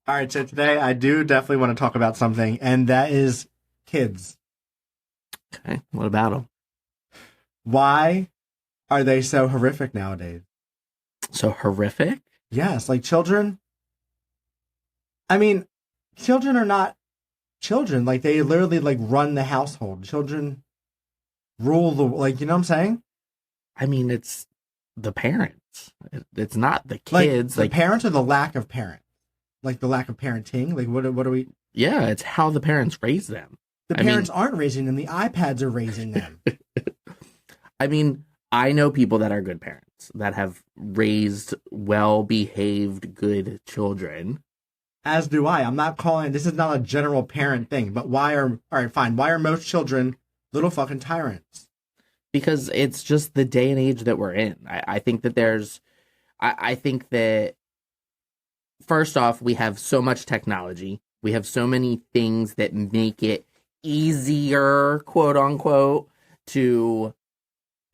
All right, so today I do definitely want to talk about something, and that is kids. Okay, what about them? Why are they so horrific nowadays? So horrific? Yes, like children. I mean, children are not children. Like they literally like run the household. Children rule the like. You know what I'm saying? I mean, it's the parents. It's not the Like kids. the parents or the lack of parents. Like the lack of parenting. Like what are we? Yeah, it's how the parents raise them. The parents aren't raising them. The iPads are raising them. I mean, I know people that are good parents that have raised well-behaved, good children. As do I. I'm not calling. This is not a general parent thing. But why are all right? Fine. Why are most children little fucking tyrants? Because it's just the day and age that we're in. I think that I think that first off, we have so much technology. We have so many things that make it easier, quote unquote, to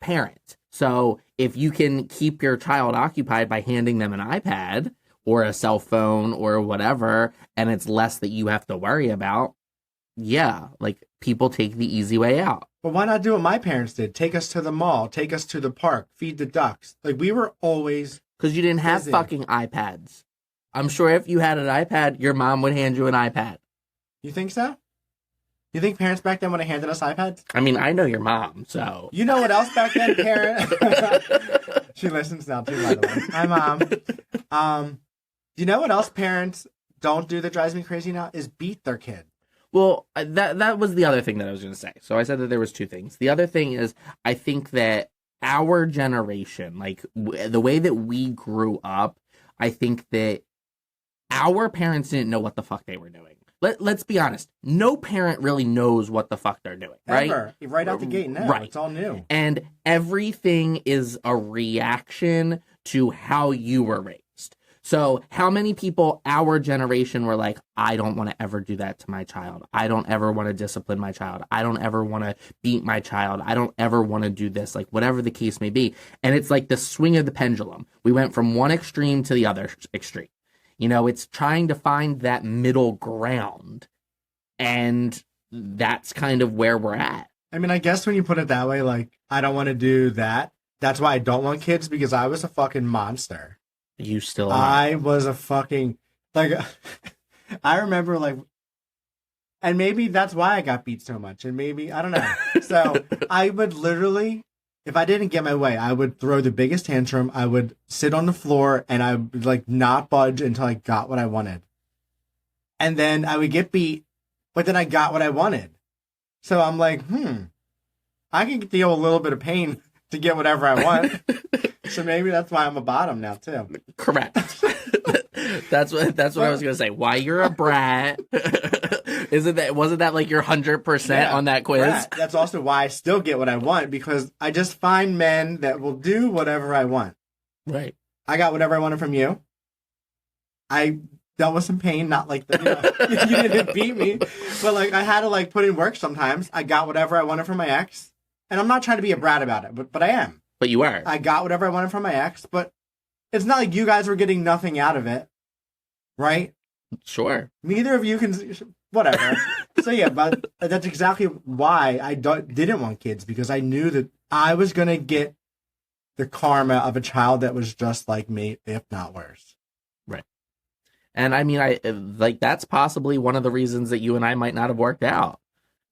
parent. So if you can keep your child occupied by handing them an iPad or a cell phone or whatever, and it's less that you have to worry about, yeah, like people take the easy way out. But why not do what my parents did? Take us to the mall, take us to the park, feed the ducks. Like we were always because you didn't have busy. fucking iPads. I'm sure if you had an iPad, your mom would hand you an iPad. You think so? You think parents back then would have handed us iPads? I mean, I know your mom, so. You know what else back then, parent? She listens now too, by the way. Hi, Mom. You know what else parents don't do that drives me crazy now? Is beat their kid. Well, that was the other thing that I was going to say. So I said that there was two things. The other thing is, I think that our generation, like the way that we grew up, I think that our parents didn't know what the fuck they were doing. Let's be honest. No parent really knows what the fuck they're doing, right? Ever. Right out the gate now. Right. It's all new. And everything is a reaction to how you were raised. So how many people our generation were like, I don't want to ever do that to my child. I don't ever want to discipline my child. I don't ever want to beat my child. I don't ever want to do this, like whatever the case may be. And it's like the swing of the pendulum. We went from one extreme to the other extreme. You know, it's trying to find that middle ground. And that's kind of where we're at. I mean, I guess when you put it that way, like, I don't want to do that. That's why I don't want kids, because I was a fucking monster. You still are. I was a fucking, like, I remember, like, and maybe that's why I got beat so much. And maybe, I don't know. So I would literally, if I didn't get my way, I would throw the biggest tantrum. I would sit on the floor and I would like not budge until I got what I wanted. And then I would get beat, but then I got what I wanted. So I'm like, I can deal with a little bit of pain to get whatever I want. So maybe that's why I'm a bottom now too. Correct. That's what I was gonna say. Why you're a brat? Wasn't that like your 100% on that quiz? Brat. That's also why I still get what I want, because I just find men that will do whatever I want. Right. I got whatever I wanted from you. I dealt with some pain, not like the, you didn't beat me, but like I had to like put in work sometimes. I got whatever I wanted from my ex, and I'm not trying to be a brat about it, but I am. But you are. I got whatever I wanted from my ex, but it's not like you guys were getting nothing out of it, right? Sure. Neither of you can, whatever. So yeah, but that's exactly why I didn't want kids, because I knew that I was going to get the karma of a child that was just like me, if not worse. Right. And I mean, that's possibly one of the reasons that you and I might not have worked out.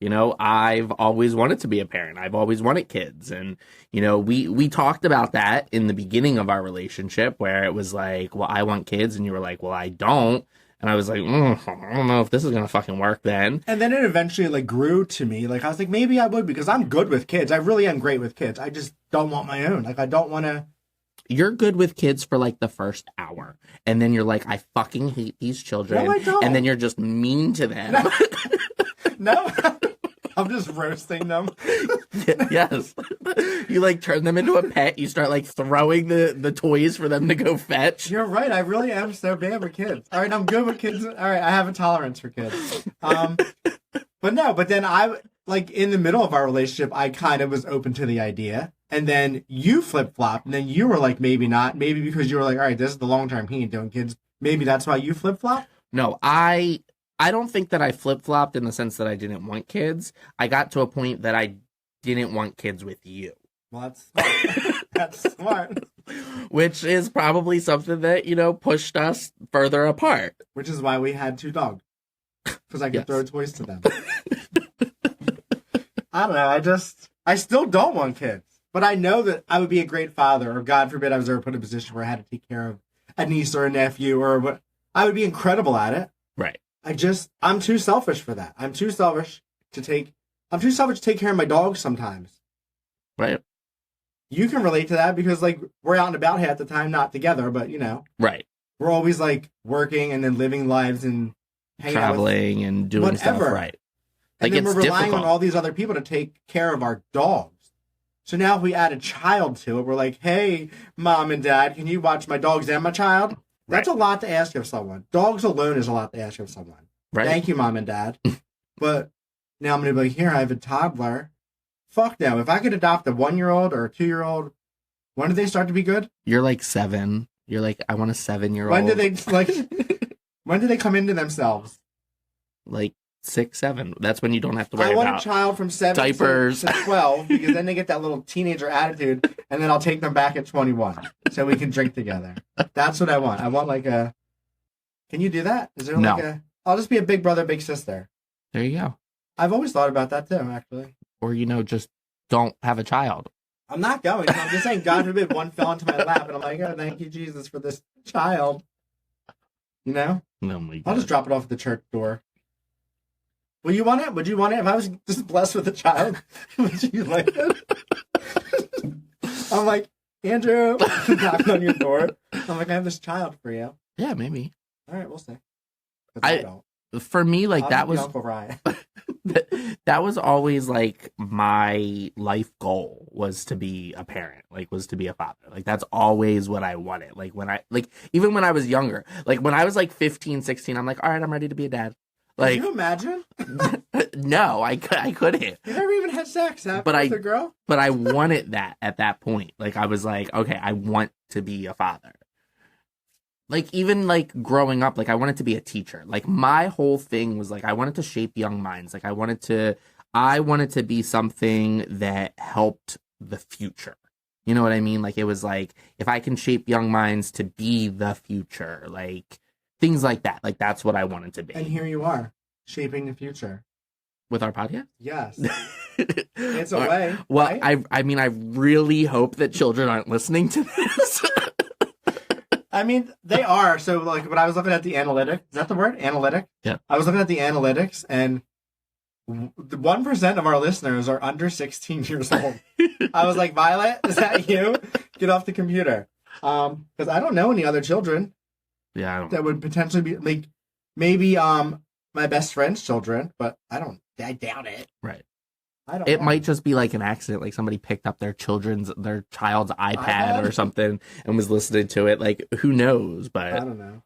You know, I've always wanted to be a parent. I've always wanted kids. And, you know, we talked about that in the beginning of our relationship, where it was like, well, I want kids. And you were like, well, I don't. And I was like, I don't know if this is going to fucking work then. And then it eventually like grew to me. Like I was like, maybe I would, because I'm good with kids. I really am great with kids. I just don't want my own. Like I don't want to. You're good with kids for like the first hour. And then you're like, I fucking hate these children. No, I don't. And then you're just mean to them. No. I'm just roasting them. Yes. You like turn them into a pet. You start like throwing the toys for them to go fetch. You're right. I really am so bad with kids. All right, I'm good with kids. All right, I have a tolerance for kids. But then I, like, in the middle of our relationship, I kind of was open to the idea. And then you flip-flopped. And then you were like, maybe not. Maybe because you were like, all right, this is the long term. He ain't doing kids. Maybe that's why you flip-flopped. No, I don't think that I flip-flopped in the sense that I didn't want kids. I got to a point that I didn't want kids with you. Well, that's smart. That's smart. Which is probably something that, pushed us further apart. Which is why we had 2 dogs. Because I could Yes. throw toys to them. I don't know. I still don't want kids. But I know that I would be a great father, or God forbid I was ever put in a position where I had to take care of a niece or a nephew, or what. I would be incredible at it. Right. I'm too selfish for that. I'm too selfish to take care of my dogs sometimes. Right. You can relate to that because, like, we're out and about half the time, not together, but, Right. we're always, like, working and then living lives and hanging out with Traveling and doing stuff whatever. right. And Like, then it's we're relying difficult. on all these other people to take care of our dogs. So now if we add a child to it, we're like, hey, mom and dad, can you watch my dogs and my child? That's a lot to ask of someone. Dogs alone is a lot to ask of someone. Right. Thank you, mom and dad. But now I'm going to be like, here, I have a toddler. Fuck no. If I could adopt a 1-year-old or a 2-year-old, when do they start to be good? You're like 7. You're like, I want a 7-year-old. When do they, like, when do they come into themselves? Like 6, 7. That's when you don't have to worry I want about a child from 7 diapers. to 12 because then they get that little teenager attitude, and then I'll take them back at 21 so we can drink together. That's what I want. I want like a. Can you do that? Is there No. like a? I'll just be a big brother, big sister. There you go. I've always thought about that too. Actually, Or, just don't have a child. I'm not going. I'm just saying, God forbid one fell into my lap, and I'm like, oh, thank you, Jesus, for this child. Oh my God. I'll just drop it off at the church door. Will you want it? Would you want it? If I was just blessed with a child, would you like it? I'm like, Andrew, knocking on your door. I'm like, I have this child for you. Yeah, maybe. All right, we'll see. For me, like, that was Uncle Ryan. that was always like my life goal, was to be a parent, like, was to be a father. Like, that's always what I wanted. Like, even when I was younger, like when I was like 15, 16, I'm like, all right, I'm ready to be a dad. Like, Can you imagine? no, I couldn't. You never even had sex, huh? But with a girl? But I wanted that at that point. Like, I was like, okay, I want to be a father. Like, even like growing up, like, I wanted to be a teacher. Like, my whole thing was like, I wanted to shape young minds. Like, I wanted to be something that helped the future. You know what I mean? Like, it was like, if I can shape young minds to be the future, like, things like that. Like, that's what I wanted to be. And here you are, shaping the future. With our podcast? Yes. It's a way. Well, right? I mean, I really hope that children aren't listening to this. I mean, they are. So, like, when I was looking at the analytics, is that the word? Analytic? Yeah. I was looking at the analytics, and 1% of our listeners are under 16 years old. I was like, Violet, is that you? Get off the computer. Because I don't know any other children Yeah, I don't. that would potentially be, like, maybe my best friend's children, but I doubt it. Right. I don't It know. might just be like an accident, like somebody picked up their child's iPad iPad? or something and was listening to it. Like, who knows? I But don't know.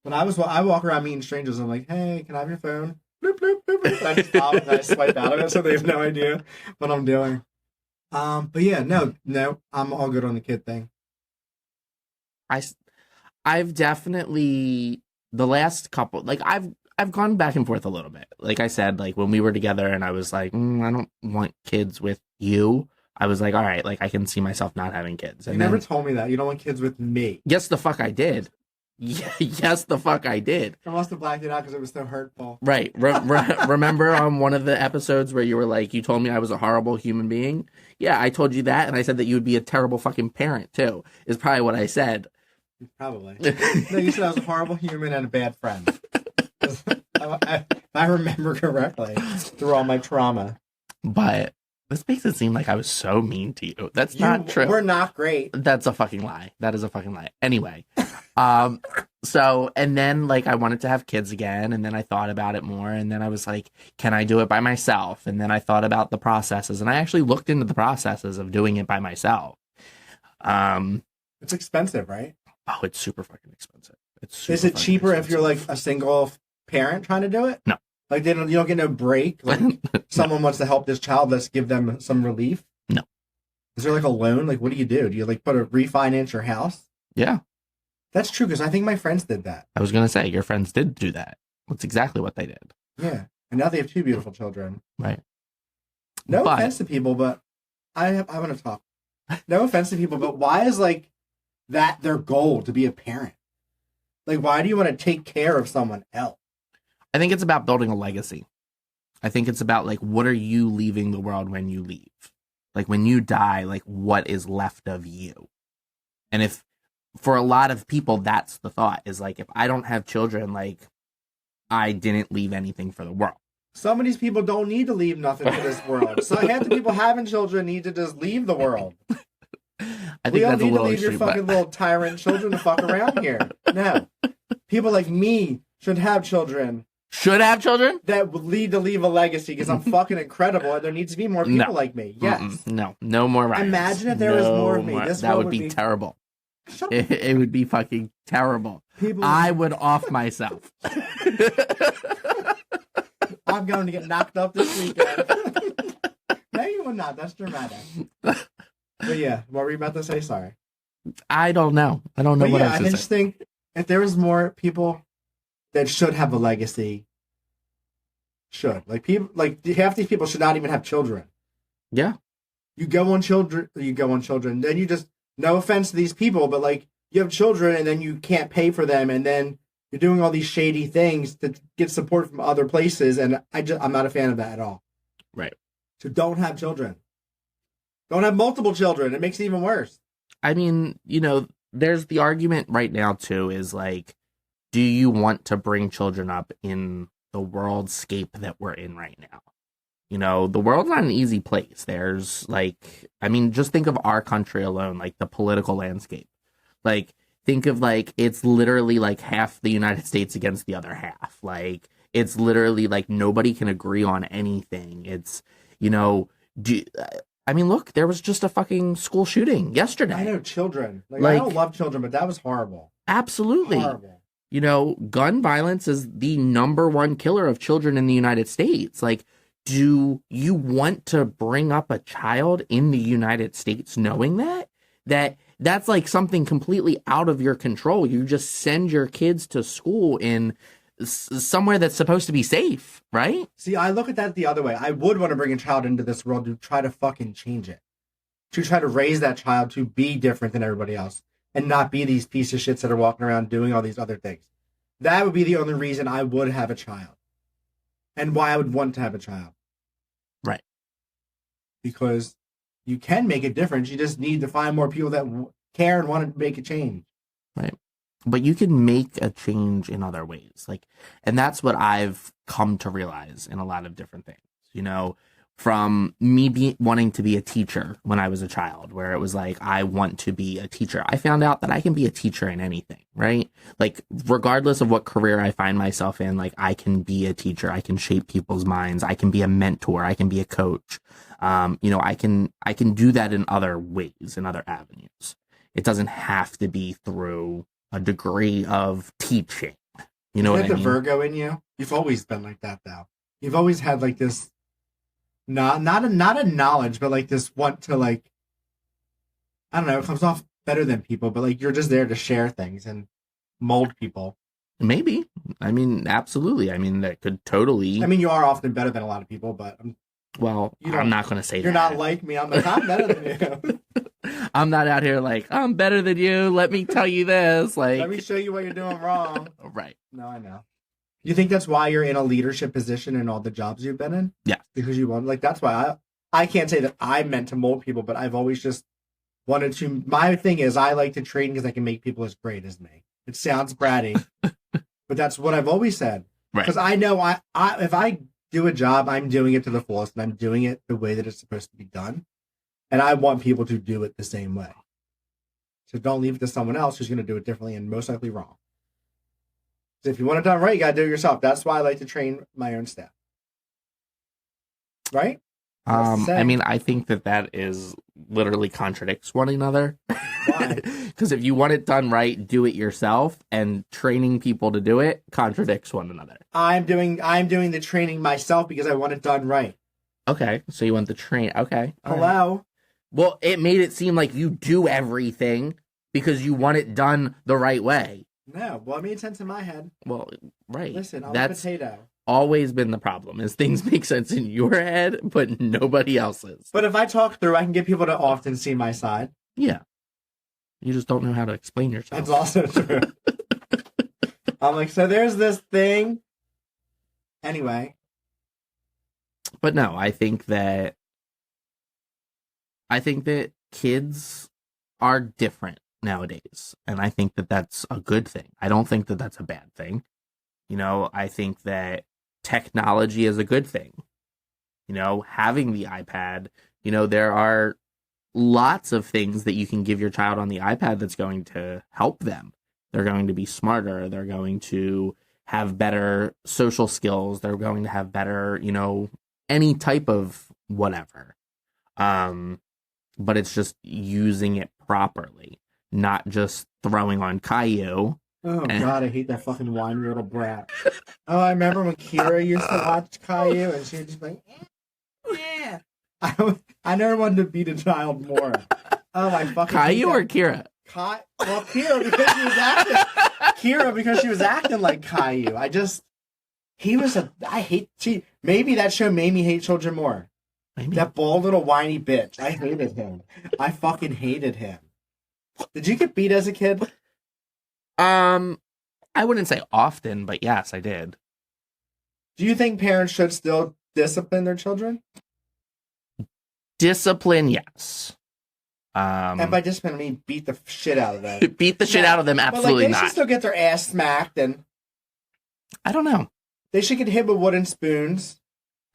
But I walk around meeting strangers. I'm like, hey, can I have your phone? Bloop, bloop, bloop, bloop. And I just stop and I swipe out of it, so they have no idea what I'm doing. But yeah, no, I'm all good on the kid thing. I've definitely, the last couple, like, I've gone back and forth a little bit. Like I said, like, when we were together and I was like, I don't want kids with you. I was like, all right, like, I can see myself not having kids. You And never then, told me that. You don't want kids with me. yes, the fuck I did. Yeah, yes, the fuck I did. I must have blacked it out because it was so hurtful. Right. Remember on one of the episodes where you were like, you told me I was a horrible human being? Yeah, I told you that, and I said that you would be a terrible fucking parent, too, is probably what I said. Probably. No, you said I was a horrible human and a bad friend. If I remember correctly, through all my trauma. But this makes it seem like I was so mean to you. That's not true. We're not great. That's a fucking lie. That is a fucking lie. Anyway, so, and then, like, I wanted to have kids again, and then I thought about it more, and then I was like, can I do it by myself? And then I thought about the processes, and I actually looked into the processes of doing it by myself. It's expensive, right? Oh, it's super fucking expensive. Is it cheaper if you're like a single parent trying to do it? No. Like you don't get no break. Like someone wants to help this child, let's give them some relief. No. Is there like a loan? Like what do? Do you like refinance your house? Yeah. That's true because I think my friends did that. I was gonna say your friends did do that. That's exactly what they did. Yeah. And now they have 2 beautiful children. Right. No offense to people, but I want to talk. No offense to people, but why is like that their goal to be a parent? Like, why do you want to take care of someone else? I think it's about building a legacy. I think it's about like, what are you leaving the world when you leave? Like when you die, like what is left of you? And if for a lot of people, that's the thought is like, if I don't have children, like I didn't leave anything for the world. Some of these people don't need to leave nothing for this world. So half the people having children need to just leave the world. I think that's a little we don't need to leave extreme, your fucking little tyrant children to fuck around here. No. People like me should have children. Should have children? That would lead to leave a legacy because I'm fucking incredible and there needs to be more people like me. Yes. No more Ryans. Imagine if there was more of me. That would be terrible. It would be fucking terrible. I would off myself. I'm going to get knocked up this weekend. No, you will not. That's dramatic. But yeah, what were you about to say? Sorry. I don't know. I don't know what I was I just think if there was more people that should have a legacy, people like half these people should not even have children. Yeah. You go on children. Then you just, no offense to these people, but like you have children and then you can't pay for them, and then you're doing all these shady things to get support from other places, and I'm not a fan of that at all. Right. So don't have children. Don't have multiple children. It makes it even worse. I mean, there's the argument right now too is like, do you want to bring children up in the worldscape that we're in right now? The world's not an easy place. There's like, I mean, just think of our country alone, like the political landscape. Like, think of like, it's literally like half the United States against the other half. Like, it's literally like nobody can agree on anything. It's, I mean, look, there was just a fucking school shooting yesterday. I know, children. Like I don't love children, but that was horrible. Absolutely. Horrible. Gun violence is the #1 killer of children in the United States. Like, do you want to bring up a child in the United States knowing that's like something completely out of your control? You just send your kids to school in somewhere that's supposed to be safe, right? See, I look at that the other way. I would want to bring a child into this world to try to fucking change it. To try to raise that child to be different than everybody else and not be these piece of shits that are walking around doing all these other things. That would be the only reason I would have a child. And why I would want to have a child. Right. Because you can make a difference. You just need to find more people that care and want to make a change. Right. But you can make a change in other ways. And that's what I've come to realize in a lot of different things. From me wanting to be a teacher when I was a child, where it was like, I want to be a teacher. I found out that I can be a teacher in anything, right? Like, regardless of what career I find myself in, like, I can be a teacher. I can shape people's minds. I can be a mentor. I can be a coach. I can do that in other ways, in other avenues. It doesn't have to be through a degree of teaching. You know what I mean? The Virgo in you? You've always been like that, though. You've always had like this, not a knowledge, but like this want to like, I don't know, it comes off better than people, but like you're just there to share things and mold people. Maybe. I mean, absolutely. I mean, that could totally. I mean, you are often better than a lot of people, but I'm not going to say you're that. You're not like me. I'm better than you. I'm not out here like, I'm better than you. Let me tell you this. Like, let me show you what you're doing wrong. Right. No, I know. You think that's why you're in a leadership position in all the jobs you've been in? Yeah. Because you want, like, that's why I can't say that I meant to mold people, but I've always just wanted to. My thing is, I like to train because I can make people as great as me. It sounds bratty, but that's what I've always said. Right. Because I know if I do a job, I'm doing it to the fullest, and I'm doing it the way that it's supposed to be done. And I want people to do it the same way. So don't leave it to someone else who's going to do it differently and most likely wrong. So if you want it done right, you got to do it yourself. That's why I like to train my own staff. Right? I mean, I think that is literally contradicts one another. Why? Because if you want it done right, do it yourself, and training people to do it contradicts one another. I'm doing the training myself because I want it done right. Okay, so you want the train? Okay. Hello. Right. Well, it made it seem like you do everything because you want it done the right way. No, well, it made sense in my head. Well, right. Listen, I'm a That's potato. always been the problem, is things make sense in your head, but nobody else's. But if I talk through, I can get people to often see my side. Yeah. You just don't know how to explain yourself. That's also true. I'm like, so there's this thing. Anyway. But no, I think that kids are different nowadays, and I think that that's a good thing. I don't think that that's a bad thing. You know, I think that technology is a good thing. You know, having the iPad, you know, there are lots of things that you can give your child on the iPad that's going to help them. They're going to be smarter. They're going to have better social skills. They're going to have better, you know, any type of whatever. But it's just using it properly, not just throwing on Caillou. Oh, God, I hate that fucking whiny little brat. Oh, I remember when Kira used to watch Caillou, and she would just be like, yeah. I never wanted to beat a child more. Oh, I fucking Caillou or Kira? Well, Kira because she was acting. Kira because she was acting like Caillou. Maybe that show made me hate children more. Maybe. That bald little whiny bitch. I hated him. I fucking hated him. Did you get beat as a kid? I wouldn't say often, but yes, I did. Do you think parents should still discipline their children? Discipline, yes. And by discipline, I mean beat the shit out of them. Beat the shit out of them, absolutely they not. They should still get their ass smacked, and I don't know. They should get hit with wooden spoons.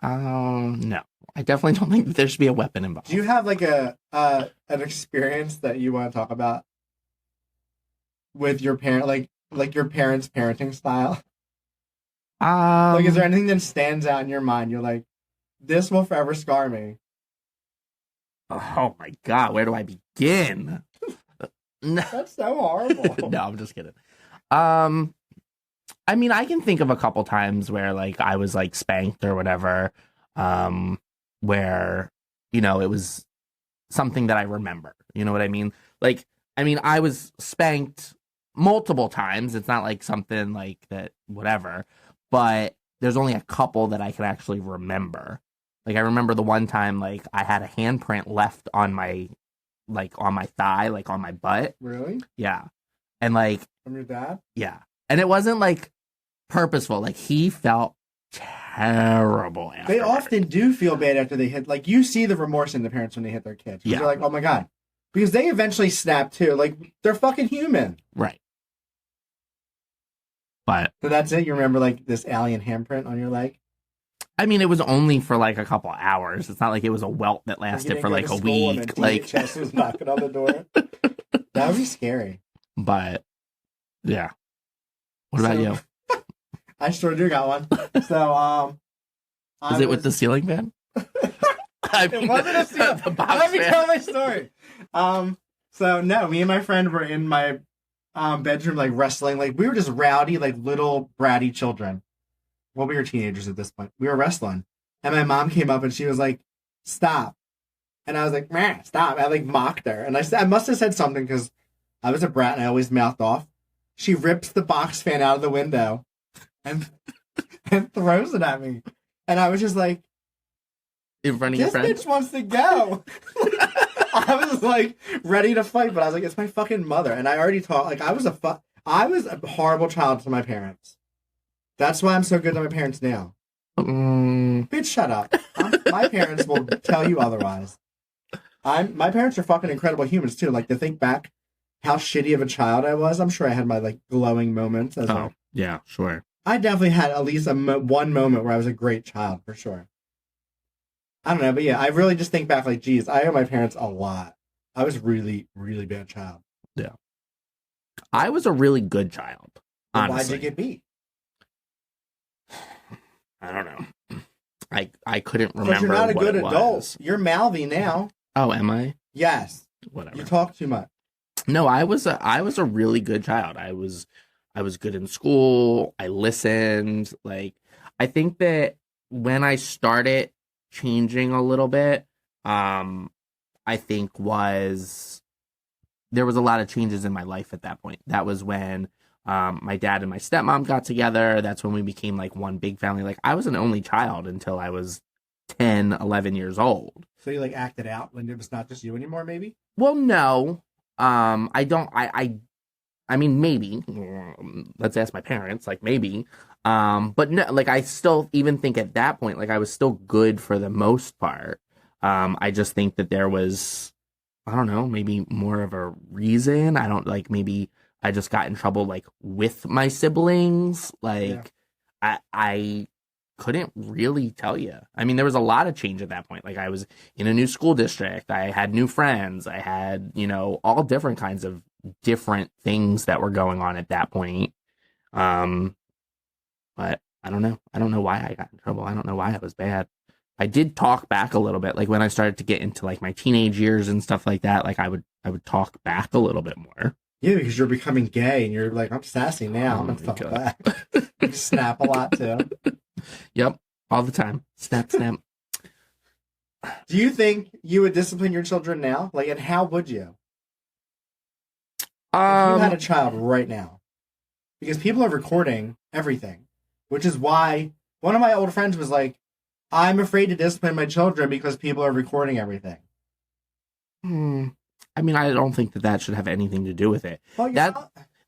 No. I definitely don't think that there should be a weapon involved. Do you have like an experience that you want to talk about with your parent, like your parents' parenting style? Like, is there anything that stands out in your mind? You're like, this will forever scar me. Oh my God, where do I begin? No. That's so horrible. No, I'm just kidding. I mean, I can think of a couple times where like I was like spanked or whatever, where, you know, it was something that I remember. You know what I mean? Like, I mean, I was spanked multiple times. It's not like something like that, whatever, but there's only a couple that I can actually remember. Like, I remember the one time, like, I had a handprint left on my, like, on my thigh, like, on my butt. Really? Yeah. And, like... From your dad? Yeah. And it wasn't, like, purposeful. Like, he felt terrible afterwards. They often do feel bad after they hit... Like, you see the remorse in the parents when they hit their kids. Yeah. You're like, oh, my God. Because they eventually snap, too. Like, they're fucking human. Right. But... So that's it? You remember, like, this alien handprint on your leg? I mean, it was only for like a couple hours. It's not like it was a welt that lasted for like a week. Like, DHS was knocking on the door. That would be scary. But yeah. What about you? I sure do got one. So, is it with the ceiling fan? It wasn't a ceiling. Let me tell my story. So no, me and my friend were in my bedroom, like wrestling. Like we were just rowdy, like little bratty children. Well, we were teenagers at this point. We were wrestling. And my mom came up and she was like, stop. And I was like, meh, stop. I like mocked her. And I must have said something because I was a brat and I always mouthed off. She rips the box fan out of the window and throws it at me. And I was just like, in front of your friend? This bitch wants to go. I was like ready to fight, but I was like, it's my fucking mother. And I already taught, like, I was a horrible child to my parents. That's why I'm so good to my parents now. Bitch, shut up. My parents will tell you otherwise. My parents are fucking incredible humans too. Like to think back how shitty of a child I was. I'm sure I had my like glowing moments. Yeah, sure. I definitely had at least one moment where I was a great child for sure. I don't know, but yeah, I really just think back like, geez, I owe my parents a lot. I was really, really bad child. Yeah. I was a really good child. Honestly. Why'd you get beat? I don't know. I couldn't remember. But you're not a what good it adult. was. You're mouthy now. Oh, am I? Yes. Whatever. You talk too much. No, I was a really good child. I was good in school. I listened. Like, I think that when I started changing a little bit, I think there was a lot of changes in my life at that point. That was when My dad and my stepmom got together. That's when we became like one big family. Like I was an only child until I was 10, 11 years old. So you like acted out when it was not just you anymore, maybe? Well, no. I don't I mean maybe. Let's ask my parents, like maybe. But no, like I still even think at that point, like I was still good for the most part. I just think that there was, I don't know, maybe more of a reason. I don't like maybe I just got in trouble like with my siblings. Like I couldn't really tell you. I mean, there was a lot of change at that point. Like I was in a new school district. I had new friends. I had, you know, all different kinds of different things that were going on at that point. But I don't know. I don't know why I got in trouble. I don't know why I was bad. I did talk back a little bit. Like when I started to get into like my teenage years and stuff like that, like I would talk back a little bit more. Yeah, because you're becoming gay and you're like, I'm sassy now. I'm gonna talk back. You snap a lot too. Yep. All the time. Snap, snap. Do you think you would discipline your children now? Like, and how would you? If you had a child right now. Because people are recording everything. Which is why one of my old friends was like, I'm afraid to discipline my children because people are recording everything. I mean, I don't think that should have anything to do with it. Well,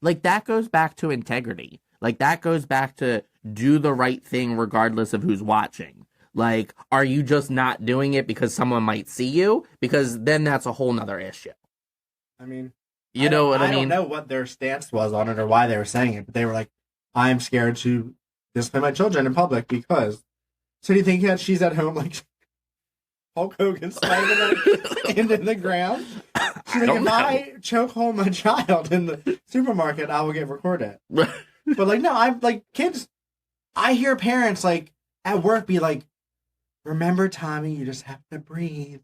that goes back to integrity. Like that goes back to do the right thing regardless of who's watching. Like, are you just not doing it because someone might see you? Because then that's a whole nother issue. I mean, you know what I mean? I don't know what their stance was on it or why they were saying it, but they were like, I'm scared to discipline my children in public because. So do you think that she's at home like Hulk Hogan slamming into the ground? She's like, if I choke home my child in the supermarket, I will get recorded. But like, no, I'm like kids. I hear parents like at work be like, "Remember, Tommy, you just have to breathe.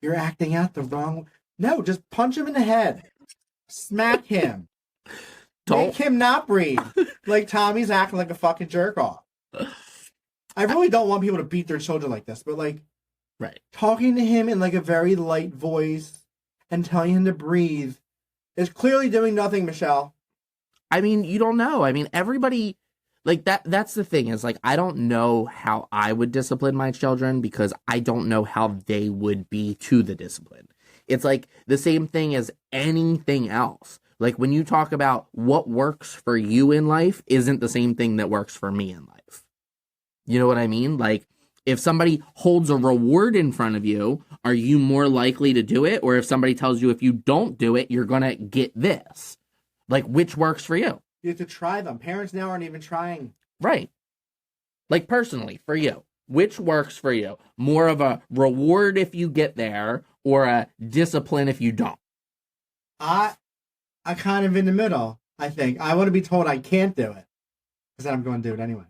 You're acting out the wrong. No, just punch him in the head, smack him, make him not breathe. Like Tommy's acting like a fucking jerk off." I really don't want people to beat their children like this, but like, talking to him in like a very light voice and telling him to breathe is clearly doing nothing, Michelle. I mean, you don't know. I mean, everybody like that's the thing is like, I don't know how I would discipline my children because I don't know how they would be to the discipline. It's like the same thing as anything else. Like when you talk about what works for you in life isn't the same thing that works for me in life. You know what I mean? Like, if somebody holds a reward in front of you, are you more likely to do it? Or if somebody tells you if you don't do it, you're going to get this. Like, which works for you? You have to try them. Parents now aren't even trying. Right. Like, personally, for you, which works for you? More of a reward if you get there or a discipline if you don't? I kind of in the middle, I think. I want to be told I can't do it. Because then I'm going to do it anyway.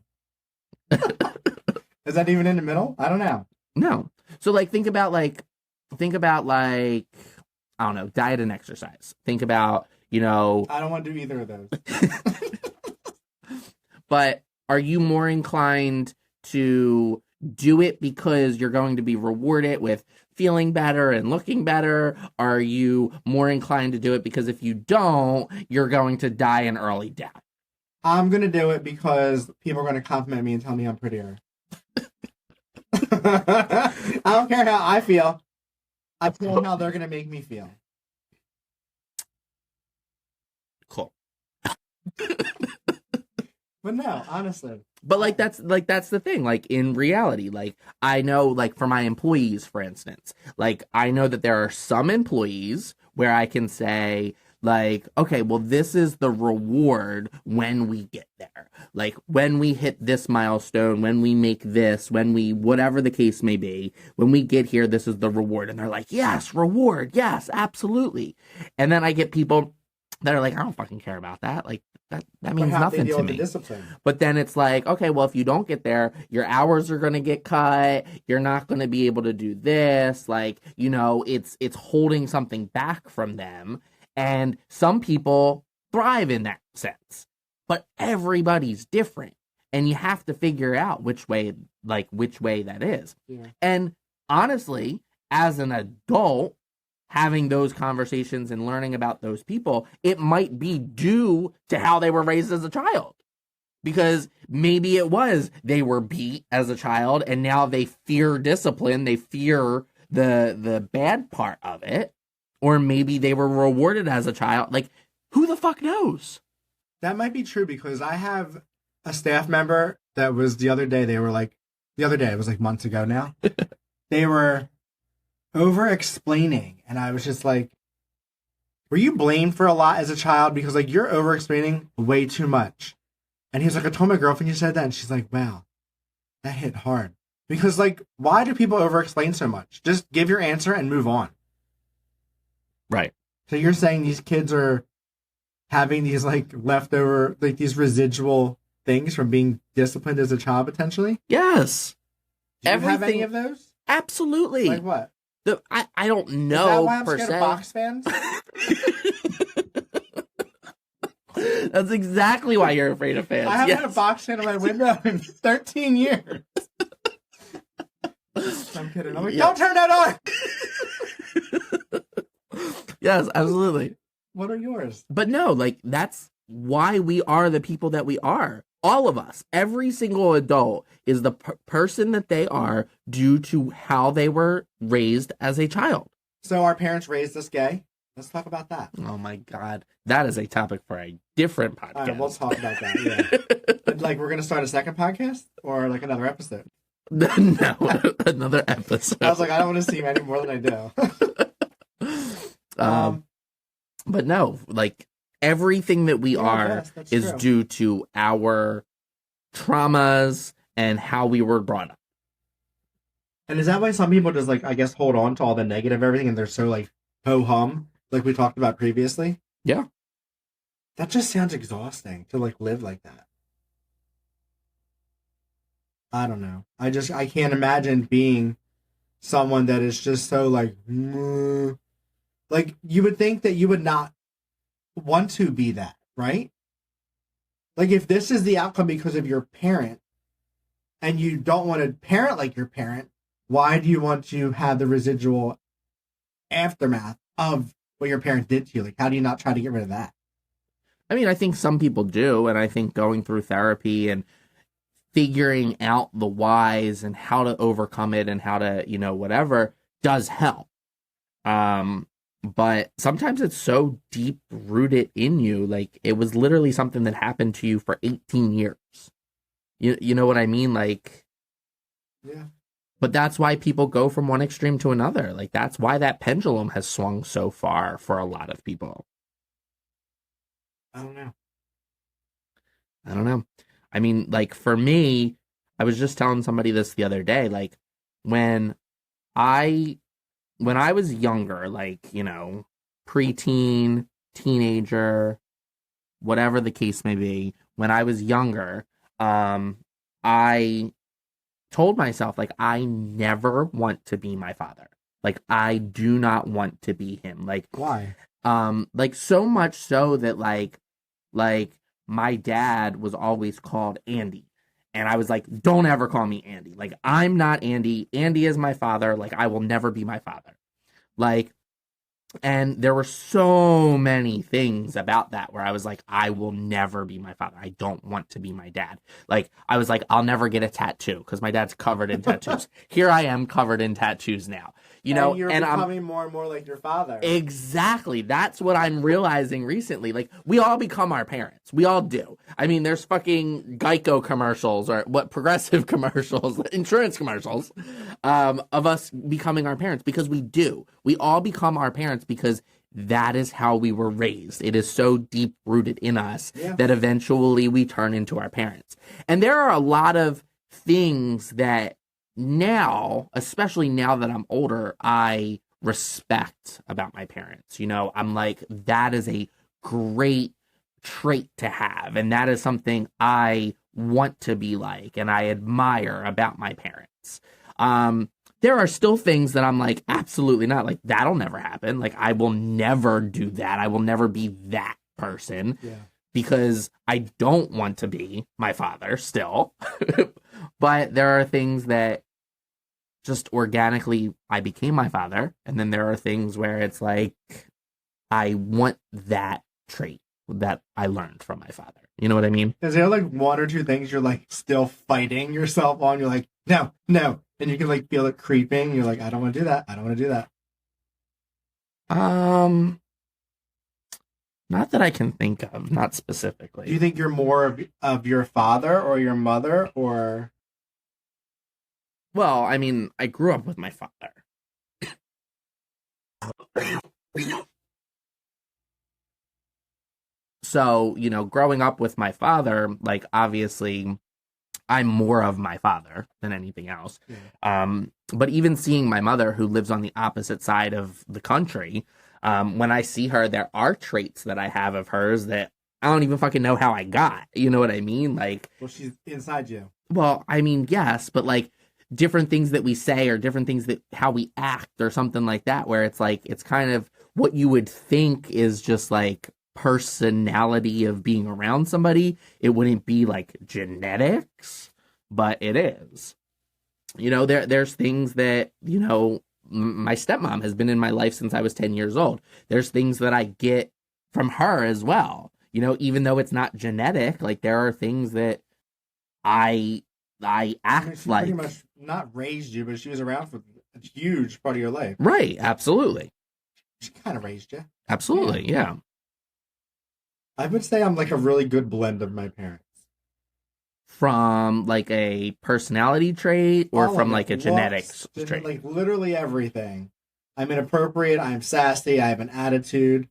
Is that even in the middle? I don't know. No. So like think about like I don't know, diet and exercise. Think about, you know, I don't want to do either of those. But are you more inclined to do it because you're going to be rewarded with feeling better and looking better? Are you more inclined to do it because if you don't, you're going to die an early death? I'm going to do it because people are going to compliment me and tell me I'm prettier. I don't care how I feel. I feel how they're going to make me feel. Cool. But no, honestly. But that's the thing. Like in reality, like I know, like for my employees, for instance, like I know that there are some employees where I can say, like, okay, well, this is the reward when we get there. Like, when we hit this milestone, when we make this, when we, whatever the case may be, when we get here, this is the reward. And they're like, yes, reward. Yes, absolutely. And then I get people that are like, I don't fucking care about that. Like, that means nothing to me. But then it's like, okay, well, if you don't get there, your hours are going to get cut. You're not going to be able to do this. Like, you know, it's holding something back from them. And some people thrive in that sense, but everybody's different, and you have to figure out which way that is. Yeah. And honestly, as an adult, having those conversations and learning about those people, it might be due to how they were raised as a child. Because maybe it was they were beat as a child and now they fear discipline, they fear the bad part of it. Or maybe they were rewarded as a child. Like, who the fuck knows? That might be true because I have a staff member that was the other day, it was like months ago now. They were over explaining. And I was just like, were you blamed for a lot as a child? Because like you're over explaining way too much. And he was like, I told my girlfriend you said that. And she's like, wow, that hit hard. Because like, why do people over explain so much? Just give your answer and move on. Right. So you're saying these kids are having these like leftover, like these residual things from being disciplined as a child potentially? Yes. Do you have any of those? Absolutely. Like what? I don't know. Is that why I'm per scared se. of box fans? That's exactly why you're afraid of fans. I haven't had a box fan on my window in 13 years. I'm kidding. I'm like, don't turn that on! Yes, absolutely. What are yours? But no, like, that's why we are the people that we are. All of us, every single adult is the person that they are due to how they were raised as a child. So our parents raised us gay. Let's talk about that. Oh my God. That is a topic for a different podcast. All right, we'll talk about that, yeah. But, like, we're going to start a second podcast or, like, another episode? No, another episode. I was like, I don't want to see you any more than I do. But no, like, everything that we are is true. due to our traumas and how we were brought up. And is that why some people just, like, I guess, hold on to all the negative everything and they're so, like, ho-hum, like we talked about previously? Yeah. That just sounds exhausting to, like, live like that. I don't know. I can't imagine being someone that is just so, like, like, you would think that you would not want to be that, right? Like, if this is the outcome because of your parent and you don't want to parent like your parent, why do you want to have the residual aftermath of what your parents did to you? Like, how do you not try to get rid of that? I mean, I think some people do, and I think going through therapy and figuring out the whys and how to overcome it and how to, whatever, does help. But sometimes it's so deep rooted in you, like it was literally something that happened to you for 18 years. You know what I mean? Like, yeah. But that's why people go from one extreme to another. Like, that's why that pendulum has swung so far for a lot of people. I don't know. I mean, like, for me, I was just telling somebody this the other day, like, when I was younger, like, preteen, teenager, whatever the case may be, when I was younger, I told myself, like, I never want to be my father. Like, I do not want to be him. Like, why? Like, so much so that, like, my dad was always called Andy. And I was like, don't ever call me Andy. Like, I'm not Andy. Andy is my father. Like, I will never be my father. Like, and there were so many things about that where I was like, I will never be my father. I don't want to be my dad. Like, I was like, I'll never get a tattoo because my dad's covered in tattoos. Here I am covered in tattoos now. And you're becoming more and more like your father. Exactly. That's what I'm realizing recently. Like, we all become our parents. We all do. I mean, there's fucking Geico commercials or progressive commercials, insurance commercials, of us becoming our parents because we do. We all become our parents because that is how we were raised. It is so deep rooted in us that eventually we turn into our parents. And there are a lot of things that now, especially now that I'm older, I respect about my parents. I'm like, that is a great trait to have. And that is something I want to be like and I admire about my parents. There are still things that I'm like, absolutely not. Like, that'll never happen. Like, I will never do that. I will never be that person because I don't want to be my father still. But there are things that just organically I became my father. And then there are things where it's like I want that trait that I learned from my father. You know what I mean? Is there like one or two things you're like still fighting yourself on? You're like, no, no. And you can like feel it creeping. You're like, I don't want to do that. I don't want to do that. Not that I can think of, not specifically. Do you think you're more of your father or your mother or? Well, I mean, I grew up with my father. So, you know, growing up with my father, like, obviously, I'm more of my father than anything else. Yeah. But even seeing my mother, who lives on the opposite side of the country, when I see her, there are traits that I have of hers that I don't even fucking know how I got. You know what I mean? Like, Well, she's inside you. well, I mean, yes, but like different things that we say or different things that how we act or something like that, where it's like, it's kind of what you would think is just like personality of being around somebody. It wouldn't be like genetics, but it is. You know, there's things that, you know, my stepmom has been in my life since I was 10 years old. There's things that I get from her as well. You know, even though it's not genetic, like there are things that I act She like. pretty much not raised you, but she was around for a huge part of your life. Right, absolutely. She kind of raised you. Absolutely, yeah. I would say I'm like a really good blend of my parents. From like a personality trait or All from of like it. a genetics Looks, trait? like literally everything. I'm inappropriate. I'm sassy. I have an attitude.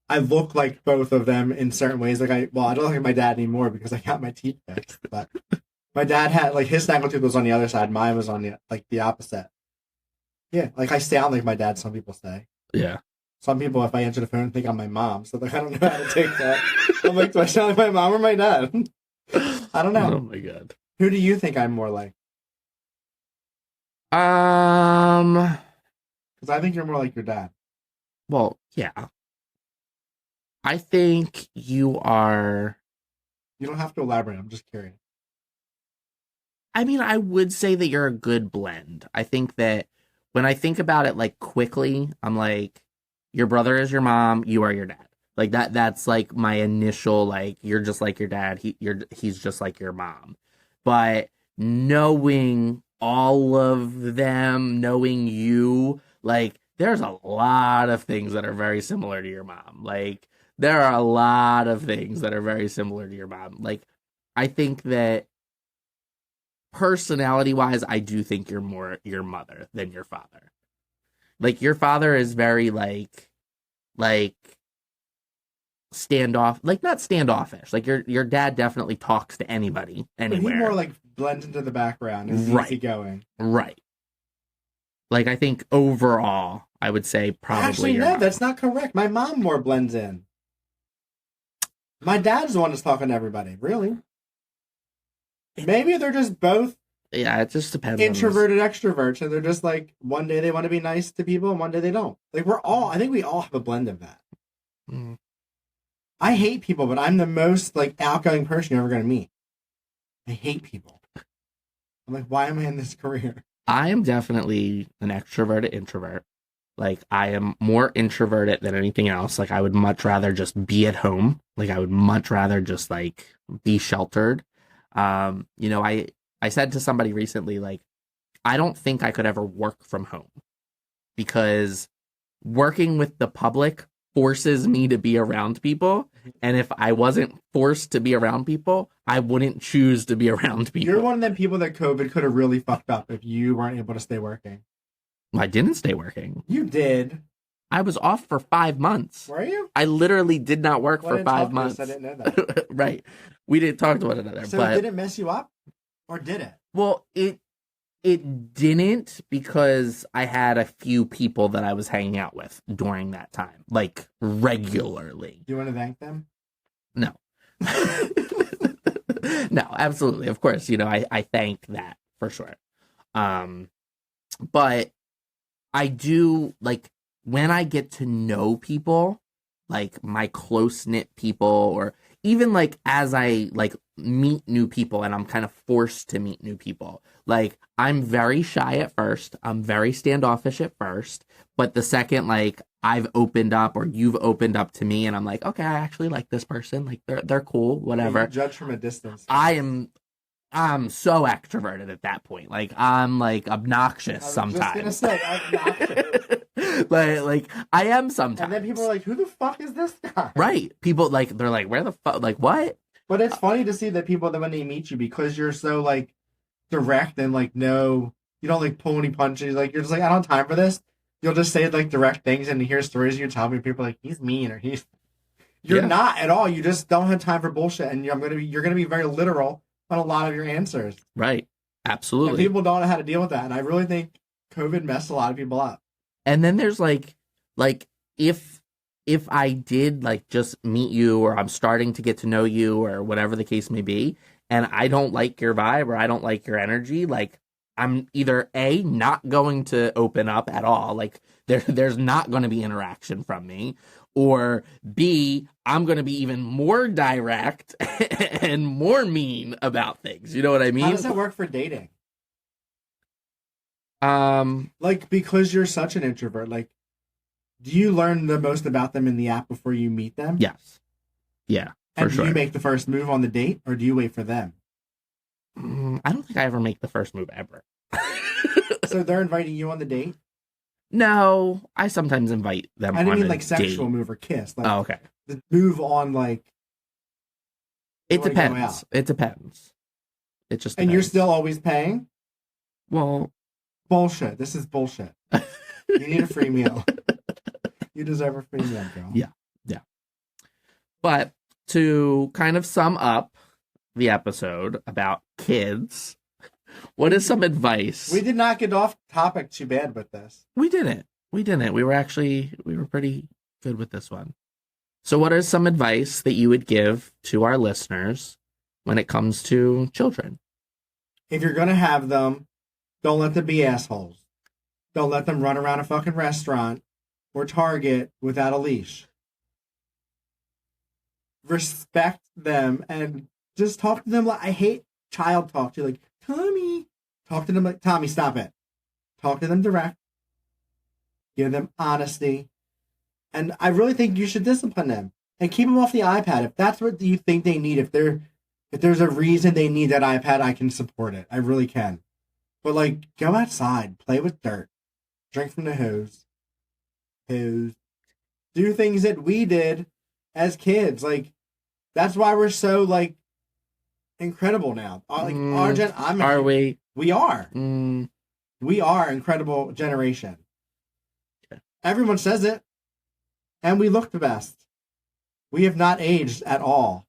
I look like both of them in certain ways. Like I don't look like my dad anymore because I got my teeth fixed. But my dad had like his snaggletooth was on the other side. Mine was on the opposite. Yeah, like I sound like my dad. Some people say. Yeah. Some people, if I answer the phone, think I'm my mom. So like I don't know how to take that. I'm like, do I sound like my mom or my dad? I don't know. Oh my god. Who do you think I'm more like? Well, Because I think you're more like your dad. yeah. I think you are. You don't have to elaborate. I'm just curious. I mean, I would say that you're a good blend. I think that when I think about it like quickly, I'm like, your brother is your mom, you are your dad. Like that's like my initial like you're just like your dad, he's just like your mom. But knowing all of them, knowing you, like there's a lot of things that are very similar to your mom. Like there are a lot of things that are very similar to your mom. Like I think that personality wise, I do think you're more your mother than your father. Like your father is very like standoff, like not standoffish. Like your dad definitely talks to anybody anywhere. But he more like blends into the background. Is Right. easygoing. Right. Like I think overall, I would say probably. Actually, your no, mom. that's not correct. My mom more blends in. My dad's the one that's talking to everybody. Really? Maybe they're just both Yeah, it just depends. introverted extroverts, and they're just like one day they want to be nice to people, and one day they don't. Like I think we all have a blend of that. Mm. I hate people, but I'm the most like outgoing person you're ever going to meet. I hate people. I'm like, why am I in this career? I am definitely an extroverted introvert. Like I am more introverted than anything else. Like I would much rather just be at home. Like I would much rather just like be sheltered. You know, I said to somebody recently, like, I don't think I could ever work from home because working with the public forces me to be around people. And if I wasn't forced to be around people, I wouldn't choose to be around people. You're one of them people that COVID could have really fucked up if you weren't able to stay working. I didn't stay working. You did. I was off for 5 months. Were you? I literally did not work Well, I for didn't talk 5 to months. us, I didn't know that. Right. We didn't talk to one another. So but did it mess you up? Or did it? well, it didn't because I had a few people that I was hanging out with during that time, like regularly. Do you want to thank them? No. No, absolutely. Of course, you know, I thank that for sure. But I do like when I get to know people, like my close knit people, or even like as I like meet new people and I'm kind of forced to meet new people, like I'm very shy at first. I'm very standoffish at first, but the second like I've opened up or you've opened up to me and I'm like, okay, I actually like this person. Like they're cool, whatever. You judge from a distance. I'm so extroverted at that point. Like I'm like obnoxious sometimes. I was just gonna say obnoxious. like I am sometimes. And then people are like, "Who the fuck is this guy?" Right? People like they're like, "Where the fuck? Like what?" But it's funny to see that people that when they meet you because you're so like direct and like no, you don't like pull any punches. Like you're just like, I don't have time for this. You'll just say like direct things and hear stories you're telling me. People are like, he's mean or he's. You're not at all. You just don't have time for bullshit, and you're gonna be very literal on a lot of your answers. Right. Absolutely. And people don't know how to deal with that. And I really think COVID messed a lot of people up. And then there's like if I did like just meet you or I'm starting to get to know you or whatever the case may be, and I don't like your vibe or I don't like your energy, like I'm either A, not going to open up at all, like there's not going to be interaction from me, or B, I'm going to be even more direct and more mean about things. You know what I mean? How does that work for dating? Um, Like, because you're such an introvert, like, do you learn the most about them in the app before you meet them? yes. Yeah, for And do sure. you make the first move on the date, or do you wait for them? I don't think I ever make the first move ever. So they're inviting you on the date? No, I sometimes invite them I didn't on mean a like sexual date. move or kiss. Like, Oh, okay. the move on, like, It wanna go depends. out. It depends. It just and you're depends. still always paying? Well, Bullshit. This is bullshit. You need a free meal. You deserve a free meal, girl. Yeah. But to kind of sum up the episode about kids, what is some advice? We did not get off topic too bad with this. We didn't. We were pretty good with this one. So what is some advice that you would give to our listeners when it comes to children? If you're going to have them, don't let them be assholes. Don't let them run around a fucking restaurant or Target without a leash. Respect them and just talk to them like, I hate child talk. You're like, Tommy. Talk to them like, Tommy, stop it. Talk to them direct. Give them honesty. And I really think you should discipline them and keep them off the iPad. If that's what you think they need, if there's a reason they need that iPad, I can support it. I really can. But like, go outside, play with dirt, drink from the hose, do things that we did as kids. Like, that's why we're so like incredible now. Like our gen, Are we? We are. Mm, We are incredible generation. Okay. Everyone says it, and we look the best. We have not aged at all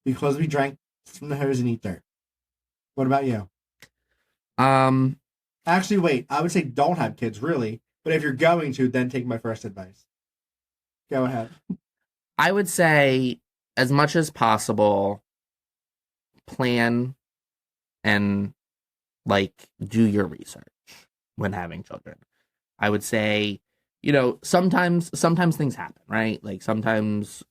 because we drank from the hose and eat dirt. What about you? Actually, wait. I would say don't have kids, really. But if you're going to, then take my first advice. Go ahead. I would say, as much as possible, plan and like do your research when having children. I would say, sometimes things happen, right? Like sometimes,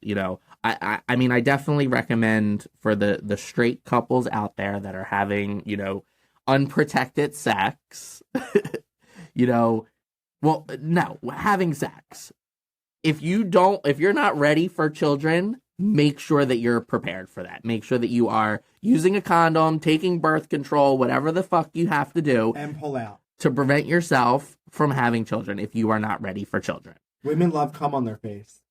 I mean, I definitely recommend for the straight couples out there that are having, unprotected sex, well, no, having sex. If you're not ready for children, make sure that you're prepared for that. Make sure that you are using a condom, taking birth control, whatever the fuck you have to do. And pull out. To prevent yourself from having children if you are not ready for children. Women love cum on their face.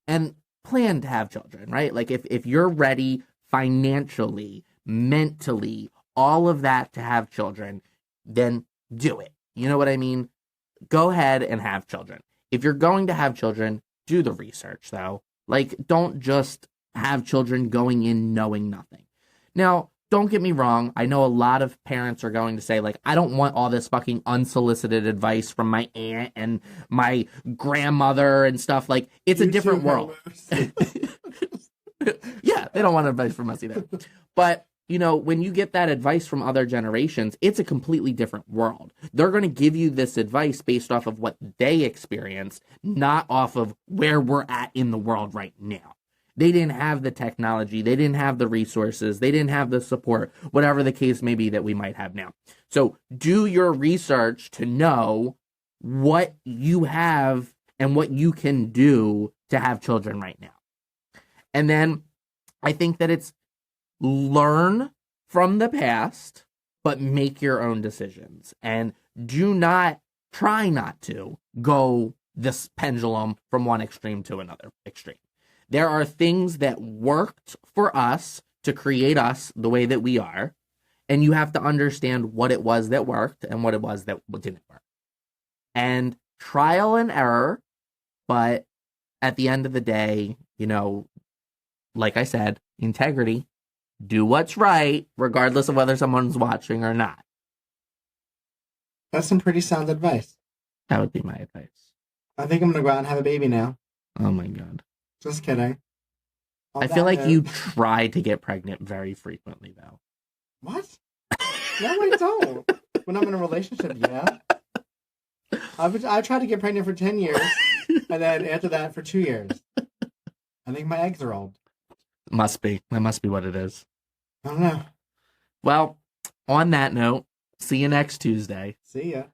And plan to have children, right? Like if you're ready financially, mentally, all of that to have children, then do it. You know what I mean? Go ahead and have children. If you're going to have children, do the research though. Like, don't just have children going in knowing nothing. Now, don't get me wrong. I know a lot of parents are going to say, like, I don't want all this fucking unsolicited advice from my aunt and my grandmother and stuff. Like, it's a different world. Yeah, they don't want advice from us either. But when you get that advice from other generations, it's a completely different world. They're going to give you this advice based off of what they experienced, not off of where we're at in the world right now. They didn't have the technology. They didn't have the resources. They didn't have the support, whatever the case may be that we might have now. So do your research to know what you have and what you can do to have children right now. And then I think that it's learn from the past, but make your own decisions. And try not to go this pendulum from one extreme to another extreme. There are things that worked for us to create us the way that we are, and you have to understand what it was that worked and what it was that didn't work. And trial and error, but at the end of the day, like I said, integrity, do what's right, regardless of whether someone's watching or not. That's some pretty sound advice. That would be my advice. I think I'm going to go out and have a baby now. Oh my God. Just kidding. I feel like you try to get pregnant very frequently, though. What? No, I don't. When I'm in a relationship, yeah. I tried to get pregnant for 10 years, and then after that for 2 years. I think my eggs are old. Must be. That must be what it is. I don't know. Well, on that note, see you next Tuesday. See ya.